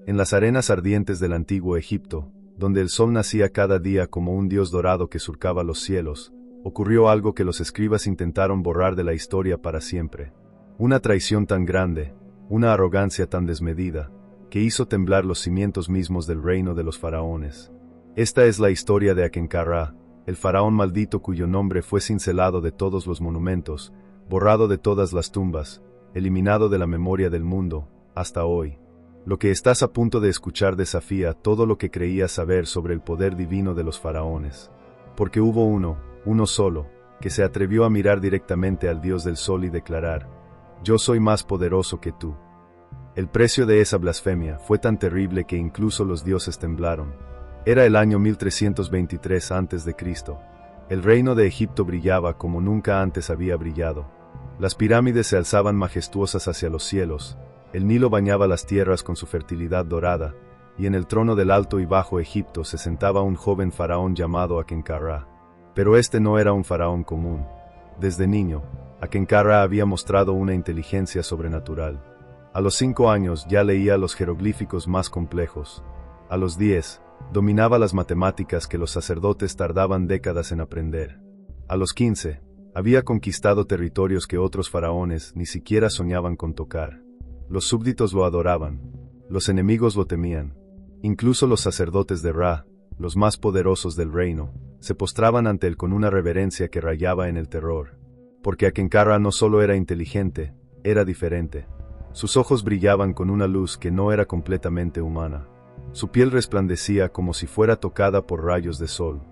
En las arenas ardientes del antiguo Egipto, donde el sol nacía cada día como un dios dorado que surcaba los cielos, ocurrió algo que los escribas intentaron borrar de la historia para siempre. Una traición tan grande, una arrogancia tan desmedida, que hizo temblar los cimientos mismos del reino de los faraones. Esta es la historia de Akencarra, el faraón maldito cuyo nombre fue cincelado de todos los monumentos, borrado de todas las tumbas, eliminado de la memoria del mundo, hasta hoy. Lo que estás a punto de escuchar desafía todo lo que creías saber sobre el poder divino de los faraones. Porque hubo uno solo, que se atrevió a mirar directamente al Dios del Sol y declarar: «Yo soy más poderoso que tú». El precio de esa blasfemia fue tan terrible que incluso los dioses temblaron. Era el año 1323 a.C. El reino de Egipto brillaba como nunca antes había brillado. Las pirámides se alzaban majestuosas hacia los cielos, el Nilo bañaba las tierras con su fertilidad dorada, y en el trono del Alto y Bajo Egipto se sentaba un joven faraón llamado Akencarra. Pero este no era un faraón común. Desde niño, Akencarra había mostrado una inteligencia sobrenatural. A los 5 años ya leía los jeroglíficos más complejos. A los 10, dominaba las matemáticas que los sacerdotes tardaban décadas en aprender. A los 15, había conquistado territorios que otros faraones ni siquiera soñaban con tocar. Los súbditos lo adoraban, los enemigos lo temían. Incluso los sacerdotes de Ra, los más poderosos del reino, se postraban ante él con una reverencia que rayaba en el terror. Porque Akencarra no solo era inteligente, era diferente. Sus ojos brillaban con una luz que no era completamente humana. Su piel resplandecía como si fuera tocada por rayos de sol.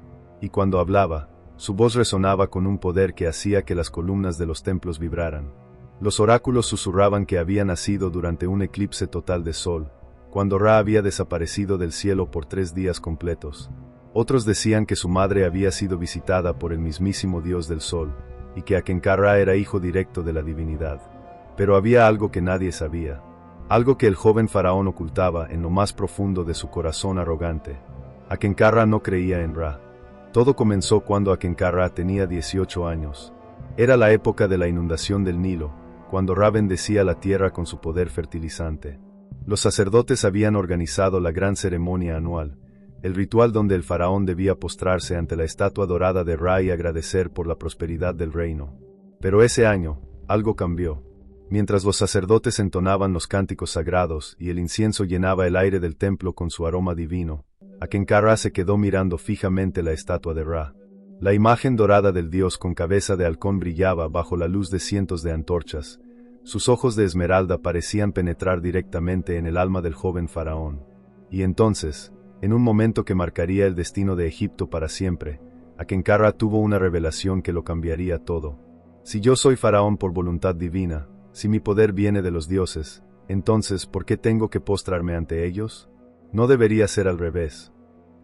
Y cuando hablaba, su voz resonaba con un poder que hacía que las columnas de los templos vibraran. Los oráculos susurraban que había nacido durante un eclipse total de sol, cuando Ra había desaparecido del cielo por 3 días completos. Otros decían que su madre había sido visitada por el mismísimo dios del sol, y que Akencarra era hijo directo de la divinidad. Pero había algo que nadie sabía, algo que el joven faraón ocultaba en lo más profundo de su corazón arrogante. Akencarra no creía en Ra. Todo comenzó cuando Akencarra tenía 18 años. Era la época de la inundación del Nilo, cuando Ra bendecía la tierra con su poder fertilizante. Los sacerdotes habían organizado la gran ceremonia anual, el ritual donde el faraón debía postrarse ante la estatua dorada de Ra y agradecer por la prosperidad del reino. Pero ese año, algo cambió. Mientras los sacerdotes entonaban los cánticos sagrados y el incienso llenaba el aire del templo con su aroma divino, Akencarra se quedó mirando fijamente la estatua de Ra. La imagen dorada del dios con cabeza de halcón brillaba bajo la luz de cientos de antorchas. Sus ojos de esmeralda parecían penetrar directamente en el alma del joven faraón. Y entonces, en un momento que marcaría el destino de Egipto para siempre, Akencarra tuvo una revelación que lo cambiaría todo. Si yo soy faraón por voluntad divina, si mi poder viene de los dioses, entonces, ¿por qué tengo que postrarme ante ellos? No debería ser al revés.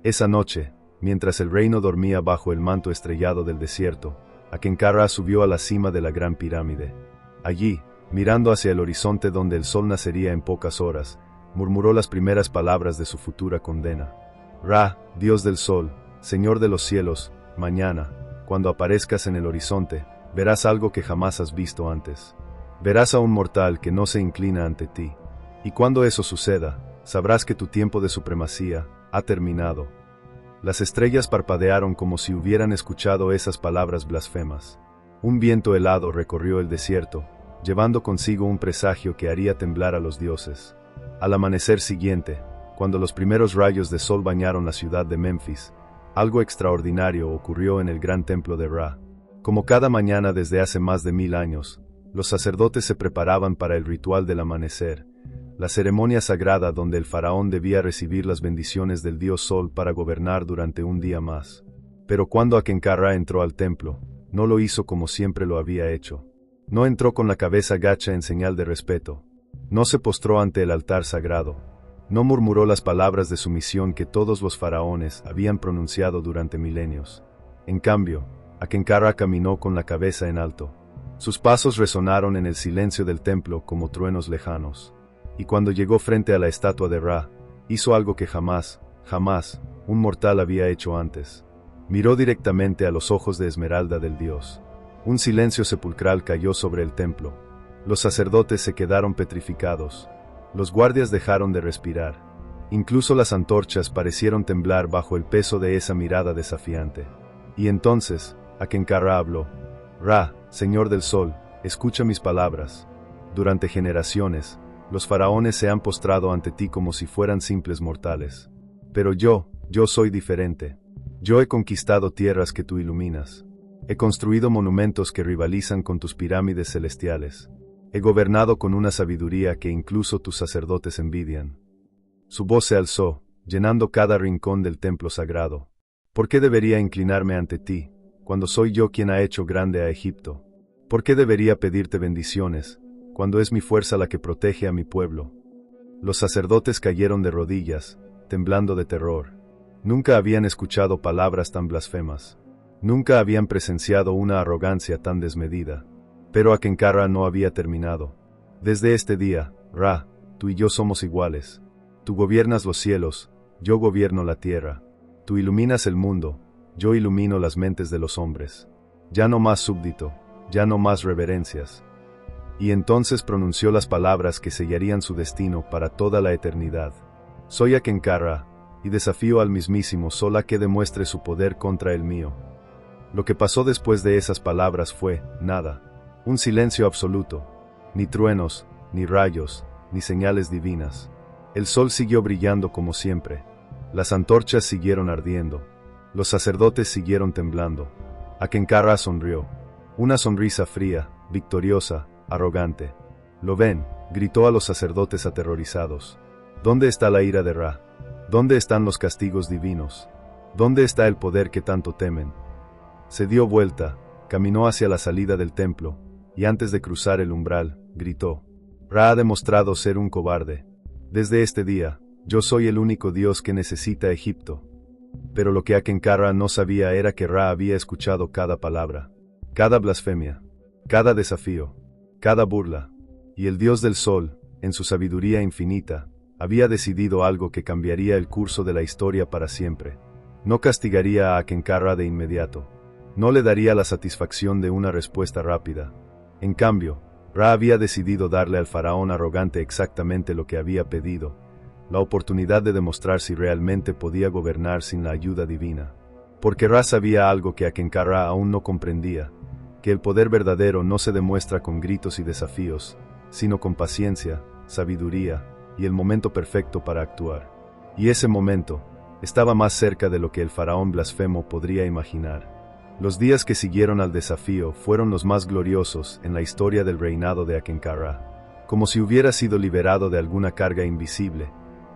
Esa noche, mientras el reino dormía bajo el manto estrellado del desierto, Akencarra subió a la cima de la gran pirámide. Allí, mirando hacia el horizonte donde el sol nacería en pocas horas, murmuró las primeras palabras de su futura condena. Ra, Dios del sol, Señor de los cielos, mañana, cuando aparezcas en el horizonte, verás algo que jamás has visto antes. Verás a un mortal que no se inclina ante ti. Y cuando eso suceda, sabrás que tu tiempo de supremacía ha terminado. Las estrellas parpadearon como si hubieran escuchado esas palabras blasfemas. Un viento helado recorrió el desierto, llevando consigo un presagio que haría temblar a los dioses. Al amanecer siguiente, cuando los primeros rayos de sol bañaron la ciudad de Memphis, algo extraordinario ocurrió en el gran templo de Ra. Como cada mañana desde hace más de 1000 años, los sacerdotes se preparaban para el ritual del amanecer, la ceremonia sagrada donde el faraón debía recibir las bendiciones del dios Sol para gobernar durante un día más. Pero cuando Akencarra entró al templo, no lo hizo como siempre lo había hecho. No entró con la cabeza gacha en señal de respeto. No se postró ante el altar sagrado. No murmuró las palabras de sumisión que todos los faraones habían pronunciado durante milenios. En cambio, Akencarra caminó con la cabeza en alto. Sus pasos resonaron en el silencio del templo como truenos lejanos. Y cuando llegó frente a la estatua de Ra, hizo algo que jamás, un mortal había hecho antes. Miró directamente a los ojos de esmeralda del dios. Un silencio sepulcral cayó sobre el templo. Los sacerdotes se quedaron petrificados. Los guardias dejaron de respirar. Incluso las antorchas parecieron temblar bajo el peso de esa mirada desafiante. Y entonces, Akenkarra habló. Ra, Señor del Sol, escucha mis palabras. Durante generaciones, los faraones se han postrado ante ti como si fueran simples mortales. Pero yo soy diferente. Yo he conquistado tierras que tú iluminas. He construido monumentos que rivalizan con tus pirámides celestiales. He gobernado con una sabiduría que incluso tus sacerdotes envidian. Su voz se alzó, llenando cada rincón del templo sagrado. ¿Por qué debería inclinarme ante ti, cuando soy yo quien ha hecho grande a Egipto? ¿Por qué debería pedirte bendiciones, cuando es mi fuerza la que protege a mi pueblo? Los sacerdotes cayeron de rodillas, temblando de terror. Nunca habían escuchado palabras tan blasfemas. Nunca habían presenciado una arrogancia tan desmedida. Pero Akenkarra no había terminado. Desde este día, Ra, tú y yo somos iguales. Tú gobiernas los cielos, yo gobierno la tierra. Tú iluminas el mundo, yo ilumino las mentes de los hombres. Ya no más súbdito, ya no más reverencias. Y entonces pronunció las palabras que sellarían su destino para toda la eternidad. Soy Akenkarra, y desafío al mismísimo Sol a que demuestre su poder contra el mío. Lo que pasó después de esas palabras fue, nada. Un silencio absoluto. Ni truenos, ni rayos, ni señales divinas. El sol siguió brillando como siempre. Las antorchas siguieron ardiendo. Los sacerdotes siguieron temblando. Akenkarra sonrió. Una sonrisa fría, victoriosa, arrogante. ¿Lo ven?, gritó a los sacerdotes aterrorizados. ¿Dónde está la ira de Ra? ¿Dónde están los castigos divinos? ¿Dónde está el poder que tanto temen? Se dio vuelta, caminó hacia la salida del templo, y antes de cruzar el umbral, gritó. Ra ha demostrado ser un cobarde. Desde este día, yo soy el único Dios que necesita Egipto. Pero lo que Akenkarra no sabía era que Ra había escuchado cada palabra, cada blasfemia, cada desafío, cada burla, y el Dios del Sol, en su sabiduría infinita, había decidido algo que cambiaría el curso de la historia para siempre. No castigaría a Akenkarra de inmediato. No le daría la satisfacción de una respuesta rápida. En cambio, Ra había decidido darle al faraón arrogante exactamente lo que había pedido, la oportunidad de demostrar si realmente podía gobernar sin la ayuda divina. Porque Ra sabía algo que Akenkarra aún no comprendía, que el poder verdadero no se demuestra con gritos y desafíos, sino con paciencia, sabiduría, y el momento perfecto para actuar. Y ese momento estaba más cerca de lo que el faraón blasfemo podría imaginar. Los días que siguieron al desafío fueron los más gloriosos en la historia del reinado de Akenkarra. Como si hubiera sido liberado de alguna carga invisible,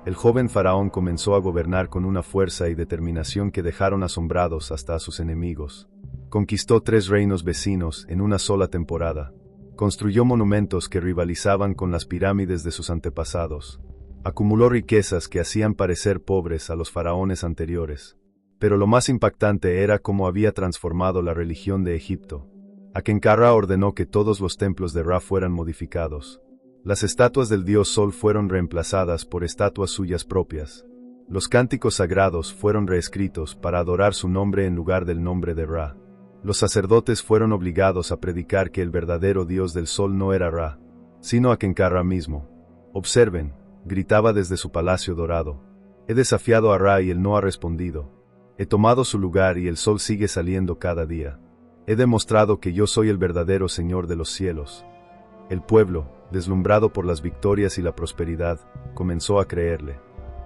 el joven faraón comenzó a gobernar con una fuerza y determinación que dejaron asombrados hasta a sus enemigos. Conquistó 3 reinos vecinos en una sola temporada. Construyó monumentos que rivalizaban con las pirámides de sus antepasados. Acumuló riquezas que hacían parecer pobres a los faraones anteriores. Pero lo más impactante era cómo había transformado la religión de Egipto. Akenkarra ordenó que todos los templos de Ra fueran modificados. Las estatuas del dios Sol fueron reemplazadas por estatuas suyas propias. Los cánticos sagrados fueron reescritos para adorar su nombre en lugar del nombre de Ra. Los sacerdotes fueron obligados a predicar que el verdadero dios del Sol no era Ra, sino Akenkarra mismo. Observen, gritaba desde su palacio dorado. He desafiado a Ra y él no ha respondido. He tomado su lugar y el sol sigue saliendo cada día. He demostrado que yo soy el verdadero Señor de los cielos. El pueblo, deslumbrado por las victorias y la prosperidad, comenzó a creerle.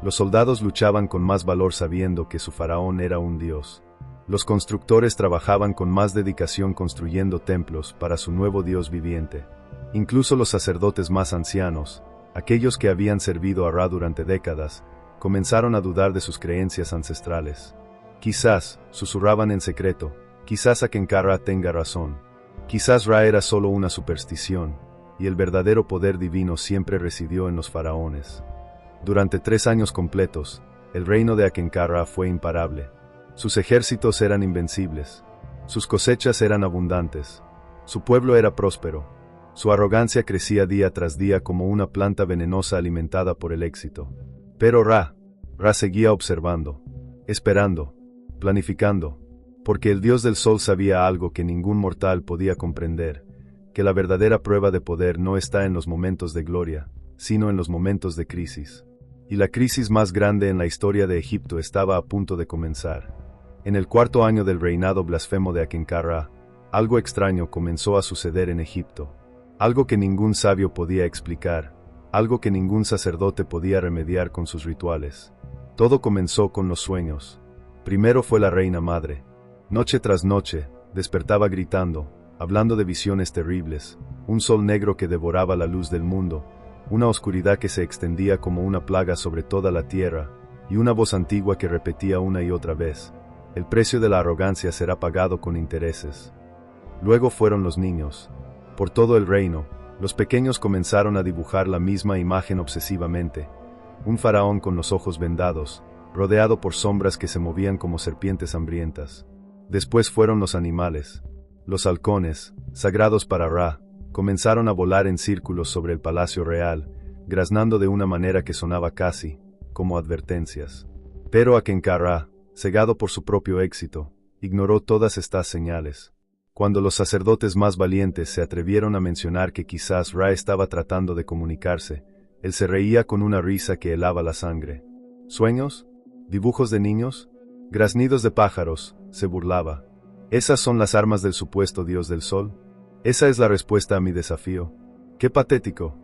Los soldados luchaban con más valor sabiendo que su faraón era un dios. Los constructores trabajaban con más dedicación construyendo templos para su nuevo dios viviente. Incluso los sacerdotes más ancianos, aquellos que habían servido a Ra durante décadas, comenzaron a dudar de sus creencias ancestrales. Quizás, susurraban en secreto, quizás Akenkarra tenga razón. Quizás Ra era solo una superstición, y el verdadero poder divino siempre residió en los faraones. Durante 3 años completos, el reino de Akenkarra fue imparable. Sus ejércitos eran invencibles. Sus cosechas eran abundantes. Su pueblo era próspero. Su arrogancia crecía día tras día como una planta venenosa alimentada por el éxito. Pero Ra seguía observando, esperando, planificando, porque el dios del sol sabía algo que ningún mortal podía comprender, que la verdadera prueba de poder no está en los momentos de gloria, sino en los momentos de crisis. y la crisis más grande en la historia de Egipto estaba a punto de comenzar. En el 4.º año del reinado blasfemo de Akencarra, algo extraño comenzó a suceder en Egipto. Algo que ningún sabio podía explicar, algo que ningún sacerdote podía remediar con sus rituales. Todo comenzó con los sueños. Primero fue la reina madre. Noche tras noche, despertaba gritando, hablando de visiones terribles, un sol negro que devoraba la luz del mundo, una oscuridad que se extendía como una plaga sobre toda la tierra, y una voz antigua que repetía una y otra vez: el precio de la arrogancia será pagado con intereses. Luego fueron los niños. Por todo el reino, los pequeños comenzaron a dibujar la misma imagen obsesivamente: un faraón con los ojos vendados, rodeado por sombras que se movían como serpientes hambrientas. Después fueron los animales. Los halcones, sagrados para Ra, comenzaron a volar en círculos sobre el palacio real, graznando de una manera que sonaba casi como advertencias. Pero Akencarra, cegado por su propio éxito, ignoró todas estas señales. Cuando los sacerdotes más valientes se atrevieron a mencionar que quizás Ra estaba tratando de comunicarse, él se reía con una risa que helaba la sangre. ¿Sueños? ¿Dibujos de niños? ¿Graznidos de pájaros?, se burlaba. ¿Esas son las armas del supuesto dios del sol? Esa es la respuesta a mi desafío. ¡Qué patético!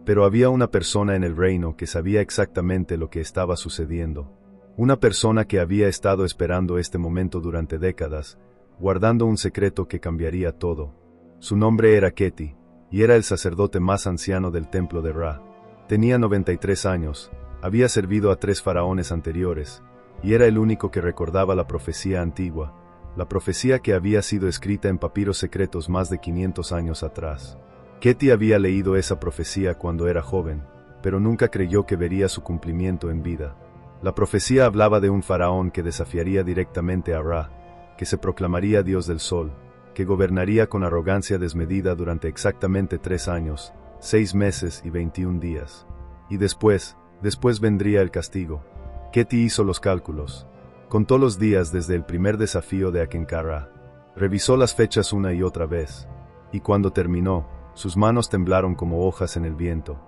Pero había una persona en el reino que sabía exactamente lo que estaba sucediendo. Una persona que había estado esperando este momento durante décadas, guardando un secreto que cambiaría todo. Su nombre era Keti, y era el sacerdote más anciano del templo de Ra. Tenía 93 años, había servido a 3 faraones anteriores, y era el único que recordaba la profecía antigua, la profecía que había sido escrita en papiros secretos más de 500 años atrás. Keti había leído esa profecía cuando era joven, pero nunca creyó que vería su cumplimiento en vida. La profecía hablaba de un faraón que desafiaría directamente a Ra, que se proclamaría Dios del Sol, que gobernaría con arrogancia desmedida durante exactamente 3 años, 6 meses y 21 días. Y después vendría el castigo. Keti hizo los cálculos. Contó los días desde el primer desafío de Akencarra. Revisó las fechas una y otra vez. Y cuando terminó, sus manos temblaron como hojas en el viento.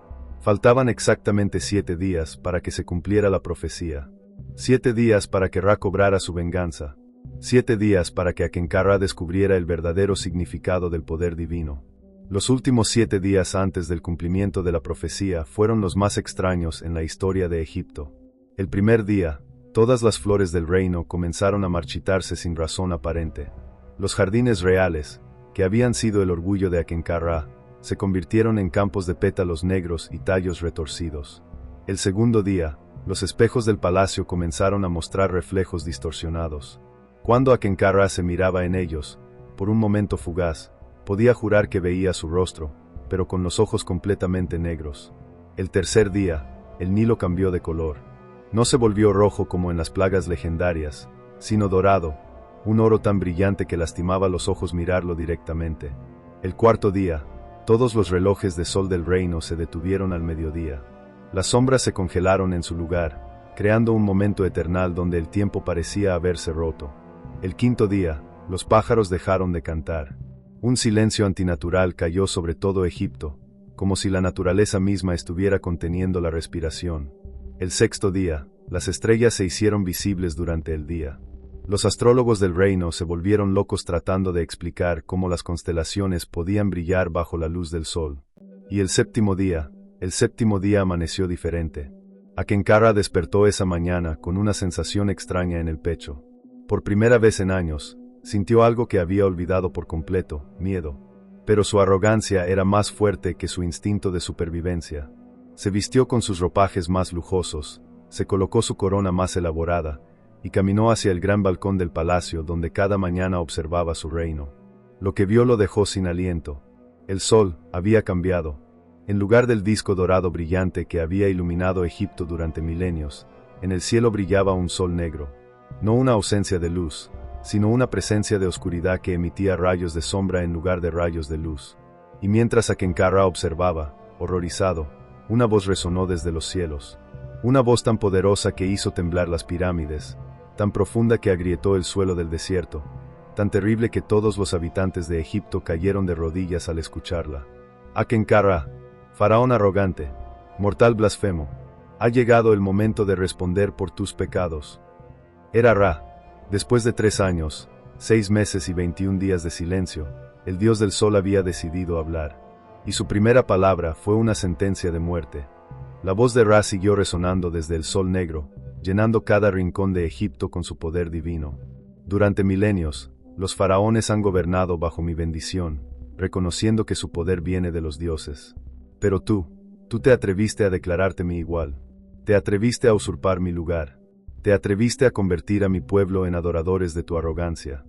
Faltaban exactamente 7 días para que se cumpliera la profecía. 7 días para que Ra cobrara su venganza. 7 días para que Akencarra descubriera el verdadero significado del poder divino. Los últimos 7 días antes del cumplimiento de la profecía fueron los más extraños en la historia de Egipto. El primer día, todas las flores del reino comenzaron a marchitarse sin razón aparente. Los jardines reales, que habían sido el orgullo de Akencarra, se convirtieron en campos de pétalos negros y tallos retorcidos. El segundo día, los espejos del palacio comenzaron a mostrar reflejos distorsionados. Cuando Akencarra se miraba en ellos, por un momento fugaz, podía jurar que veía su rostro, pero con los ojos completamente negros. El tercer día, el Nilo cambió de color. No se volvió rojo como en las plagas legendarias, sino dorado, un oro tan brillante que lastimaba los ojos mirarlo directamente. El cuarto día, todos los relojes de sol del reino se detuvieron al mediodía. Las sombras se congelaron en su lugar, creando un momento eternal donde el tiempo parecía haberse roto. El quinto día, los pájaros dejaron de cantar. Un silencio antinatural cayó sobre todo Egipto, como si la naturaleza misma estuviera conteniendo la respiración. El sexto día, las estrellas se hicieron visibles durante el día. Los astrólogos del reino se volvieron locos tratando de explicar cómo las constelaciones podían brillar bajo la luz del sol. Y el séptimo día amaneció diferente. Akencarra despertó esa mañana con una sensación extraña en el pecho. Por primera vez en años, sintió algo que había olvidado por completo: miedo. Pero su arrogancia era más fuerte que su instinto de supervivencia. Se vistió con sus ropajes más lujosos, se colocó su corona más elaborada, y caminó hacia el gran balcón del palacio donde cada mañana observaba su reino. Lo que vio lo dejó sin aliento. El sol había cambiado. En lugar del disco dorado brillante que había iluminado Egipto durante milenios, en el cielo brillaba un sol negro. No una ausencia de luz, sino una presencia de oscuridad que emitía rayos de sombra en lugar de rayos de luz. Y mientras Akencarra observaba, horrorizado, una voz resonó desde los cielos. Una voz tan poderosa que hizo temblar las pirámides, tan profunda que agrietó el suelo del desierto, tan terrible que todos los habitantes de Egipto cayeron de rodillas al escucharla. Akencarra, faraón arrogante, mortal blasfemo, Ha llegado el momento de responder por tus pecados. Era Ra. Después de 3 años, 6 meses y 21 días de silencio, el dios del sol había decidido hablar. Y su primera palabra fue una sentencia de muerte. La voz de Ra siguió resonando desde el sol negro, llenando cada rincón de Egipto con su poder divino. Durante milenios, los faraones han gobernado bajo mi bendición, reconociendo que su poder viene de los dioses. Pero tú te atreviste a declararte mi igual. Te atreviste a usurpar mi lugar. Te atreviste a convertir a mi pueblo en adoradores de tu arrogancia.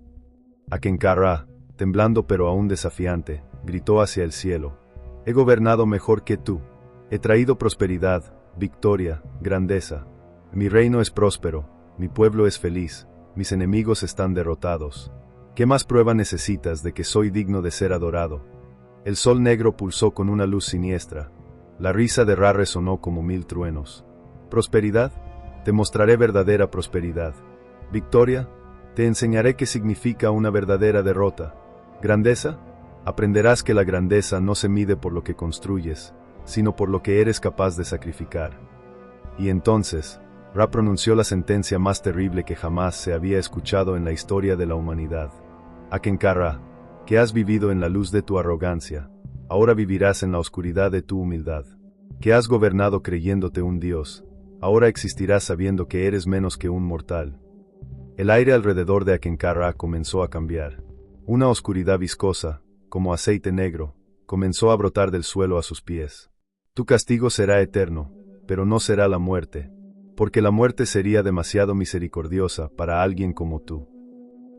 Akenka-Ra, temblando pero aún desafiante, gritó hacia el cielo: He gobernado mejor que tú. He traído prosperidad, victoria, grandeza. Mi reino es próspero, mi pueblo es feliz, mis enemigos están derrotados. ¿Qué más prueba necesitas de que soy digno de ser adorado? El sol negro pulsó con una luz siniestra. La risa de Ra resonó como 1000 truenos. ¿Prosperidad? Te mostraré verdadera prosperidad. ¿Victoria? Te enseñaré qué significa una verdadera derrota. ¿Grandeza? Aprenderás que la grandeza no se mide por lo que construyes, sino por lo que eres capaz de sacrificar. Y entonces, Ra pronunció la sentencia más terrible que jamás se había escuchado en la historia de la humanidad. Akenka-Ra, que has vivido en la luz de tu arrogancia, ahora vivirás en la oscuridad de tu humildad. Que has gobernado creyéndote un dios, ahora existirás sabiendo que eres menos que un mortal. El aire alrededor de Akenka-Ra comenzó a cambiar. Una oscuridad viscosa, como aceite negro, comenzó a brotar del suelo a sus pies. Tu castigo será eterno, pero no será la muerte, porque la muerte sería demasiado misericordiosa para alguien como tú.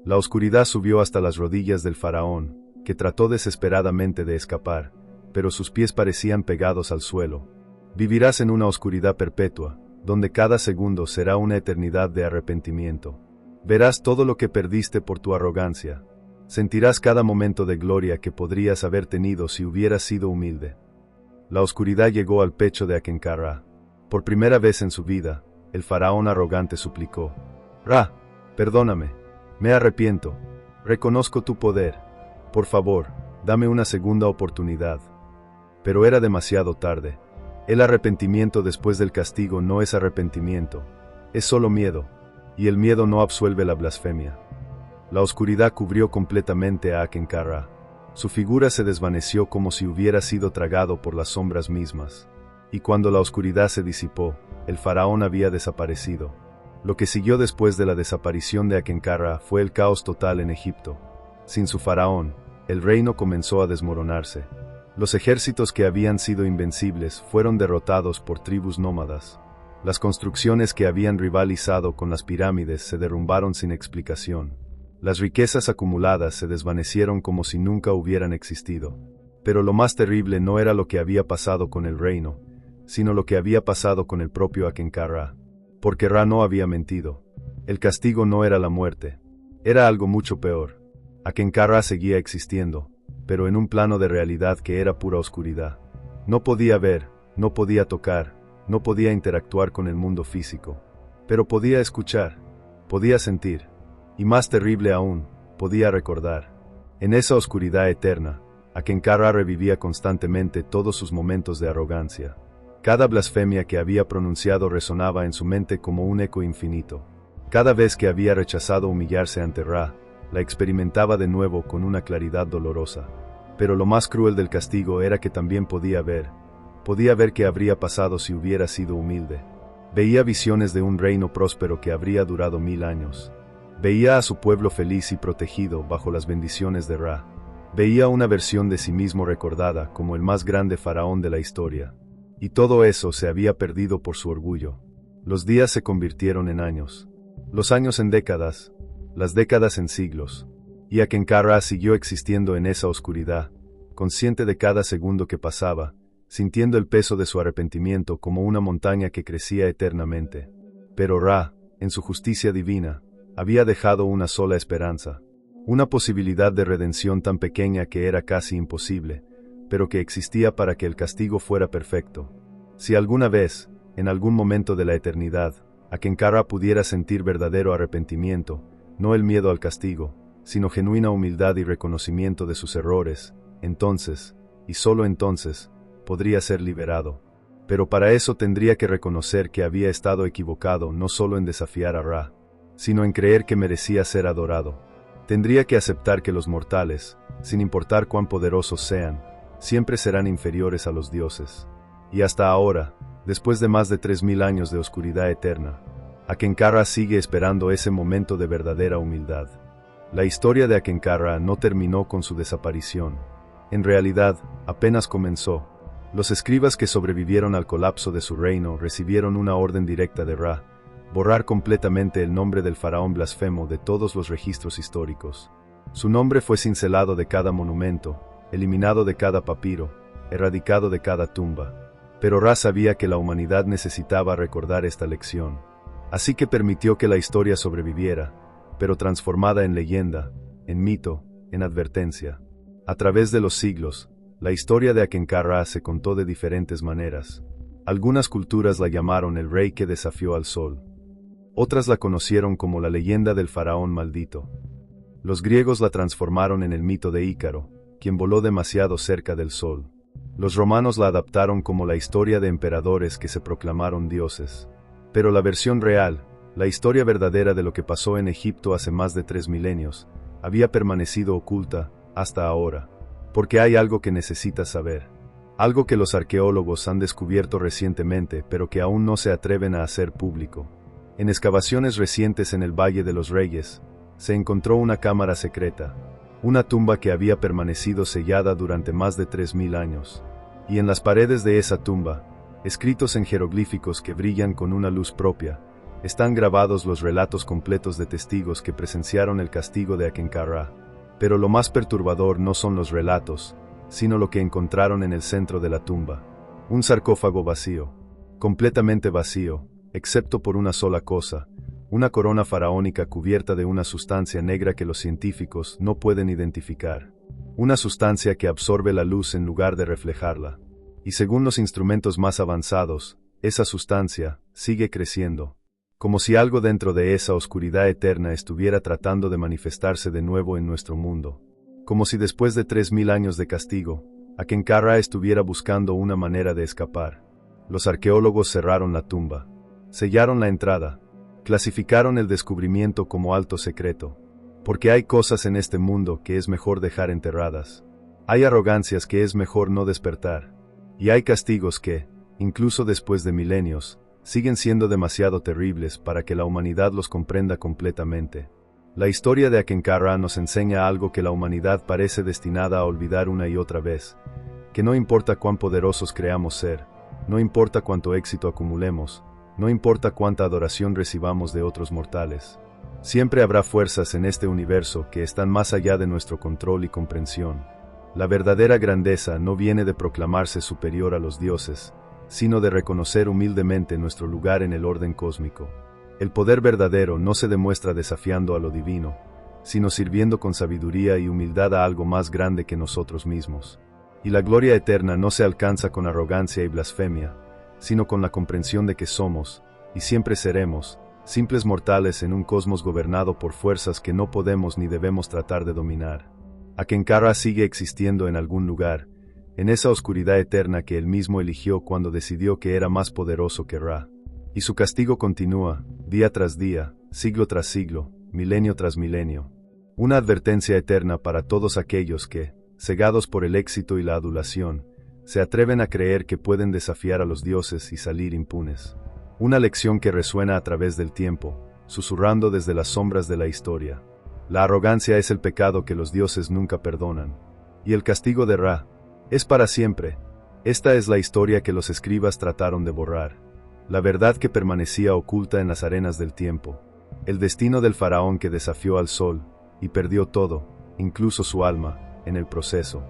La oscuridad subió hasta las rodillas del faraón, que trató desesperadamente de escapar, pero sus pies parecían pegados al suelo. Vivirás en una oscuridad perpetua, donde cada segundo será una eternidad de arrepentimiento. Verás todo lo que perdiste por tu arrogancia. Sentirás cada momento de gloria que podrías haber tenido si hubieras sido humilde. La oscuridad llegó al pecho de Akenka-Ra. Por primera vez en su vida, el faraón arrogante suplicó: Ra, perdóname, me arrepiento, reconozco tu poder. Por favor, dame una segunda oportunidad. Pero era demasiado tarde. El arrepentimiento después del castigo no es arrepentimiento, es solo miedo, y el miedo no absuelve la blasfemia. La oscuridad cubrió completamente a Akenka-Ra. Su figura se desvaneció como si hubiera sido tragado por las sombras mismas. Y cuando la oscuridad se disipó, el faraón había desaparecido. Lo que siguió después de la desaparición de Akenka-Ra fue el caos total en Egipto. Sin su faraón, el reino comenzó a desmoronarse. Los ejércitos que habían sido invencibles fueron derrotados por tribus nómadas. Las construcciones que habían rivalizado con las pirámides se derrumbaron sin explicación. Las riquezas acumuladas se desvanecieron como si nunca hubieran existido. Pero lo más terrible no era lo que había pasado con el reino, sino lo que había pasado con el propio Akenka-Ra. Porque Ra no había mentido. El castigo no era la muerte. Era algo mucho peor. Akenka-Ra seguía existiendo, pero en un plano de realidad que era pura oscuridad. No podía ver, no podía tocar, no podía interactuar con el mundo físico. Pero podía escuchar, podía sentir. Y más terrible aún, podía recordar. En esa oscuridad eterna, Akenka-Ra revivía constantemente todos sus momentos de arrogancia. Cada blasfemia que había pronunciado resonaba en su mente como un eco infinito. Cada vez que había rechazado humillarse ante Ra, la experimentaba de nuevo con una claridad dolorosa. Pero lo más cruel del castigo era que también podía ver qué habría pasado si hubiera sido humilde. Veía visiones de un reino próspero que habría durado 1000 años. Veía a su pueblo feliz y protegido bajo las bendiciones de Ra. Veía una versión de sí mismo recordada como el más grande faraón de la historia. Y todo eso se había perdido por su orgullo. Los días se convirtieron en años. Los años en décadas. Las décadas en siglos. Y Akenka-Ra siguió existiendo en esa oscuridad, consciente de cada segundo que pasaba, sintiendo el peso de su arrepentimiento como una montaña que crecía eternamente. Pero Ra, en su justicia divina, había dejado una sola esperanza, una posibilidad de redención tan pequeña que era casi imposible, pero que existía para que el castigo fuera perfecto. Si alguna vez, en algún momento de la eternidad, Akenka-Ra pudiera sentir verdadero arrepentimiento, no el miedo al castigo, sino genuina humildad y reconocimiento de sus errores, entonces, y solo entonces, podría ser liberado. Pero para eso tendría que reconocer que había estado equivocado no solo en desafiar a Ra, sino en creer que merecía ser adorado. Tendría que aceptar que los mortales, sin importar cuán poderosos sean, siempre serán inferiores a los dioses. Y hasta ahora, después de más de 3000 años de oscuridad eterna, Akenkarra sigue esperando ese momento de verdadera humildad. La historia de Akenkarra no terminó con su desaparición. En realidad, apenas comenzó. Los escribas que sobrevivieron al colapso de su reino recibieron una orden directa de Ra: borrar completamente el nombre del faraón blasfemo de todos los registros históricos. Su nombre fue cincelado de cada monumento, eliminado de cada papiro, erradicado de cada tumba. Pero Ra sabía que la humanidad necesitaba recordar esta lección. Así que permitió que la historia sobreviviera, pero transformada en leyenda, en mito, en advertencia. A través de los siglos, la historia de Akenkarra se contó de diferentes maneras. Algunas culturas la llamaron el rey que desafió al sol. Otras la conocieron como la leyenda del faraón maldito. Los griegos la transformaron en el mito de Ícaro, quien voló demasiado cerca del sol. Los romanos la adaptaron como la historia de emperadores que se proclamaron dioses. Pero la versión real, la historia verdadera de lo que pasó en Egipto hace más de 3 milenios, había permanecido oculta hasta ahora. Porque hay algo que necesitas saber. Algo que los arqueólogos han descubierto recientemente, pero que aún no se atreven a hacer público. En excavaciones recientes en el Valle de los Reyes, se encontró una cámara secreta, una tumba que había permanecido sellada durante más de 3000 años. Y en las paredes de esa tumba, escritos en jeroglíficos que brillan con una luz propia, están grabados los relatos completos de testigos que presenciaron el castigo de Akenkarra. Pero lo más perturbador no son los relatos, sino lo que encontraron en el centro de la tumba. Un sarcófago vacío, completamente vacío, excepto por una sola cosa: una corona faraónica cubierta de una sustancia negra que los científicos no pueden identificar. Una sustancia que absorbe la luz en lugar de reflejarla. Y según los instrumentos más avanzados, esa sustancia sigue creciendo. Como si algo dentro de esa oscuridad eterna estuviera tratando de manifestarse de nuevo en nuestro mundo. Como si después de 3000 años de castigo, Akenkarra estuviera buscando una manera de escapar. Los arqueólogos cerraron la tumba, sellaron la entrada, clasificaron el descubrimiento como alto secreto. Porque hay cosas en este mundo que es mejor dejar enterradas. Hay arrogancias que es mejor no despertar. Y hay castigos que, incluso después de milenios, siguen siendo demasiado terribles para que la humanidad los comprenda completamente. La historia de Akenkarra nos enseña algo que la humanidad parece destinada a olvidar una y otra vez: que no importa cuán poderosos creamos ser, no importa cuánto éxito acumulemos, no importa cuánta adoración recibamos de otros mortales, siempre habrá fuerzas en este universo que están más allá de nuestro control y comprensión. La verdadera grandeza no viene de proclamarse superior a los dioses, sino de reconocer humildemente nuestro lugar en el orden cósmico. El poder verdadero no se demuestra desafiando a lo divino, sino sirviendo con sabiduría y humildad a algo más grande que nosotros mismos. Y la gloria eterna no se alcanza con arrogancia y blasfemia, sino con la comprensión de que somos, y siempre seremos, simples mortales en un cosmos gobernado por fuerzas que no podemos ni debemos tratar de dominar. Akenkarra sigue existiendo en algún lugar, en esa oscuridad eterna que él mismo eligió cuando decidió que era más poderoso que Ra. Y su castigo continúa, día tras día, siglo tras siglo, milenio tras milenio. Una advertencia eterna para todos aquellos que, cegados por el éxito y la adulación, se atreven a creer que pueden desafiar a los dioses y salir impunes. Una lección que resuena a través del tiempo, susurrando desde las sombras de la historia. La arrogancia es el pecado que los dioses nunca perdonan. Y el castigo de Ra es para siempre. Esta es la historia que los escribas trataron de borrar. La verdad que permanecía oculta en las arenas del tiempo. El destino del faraón que desafió al sol, y perdió todo, incluso su alma, en el proceso.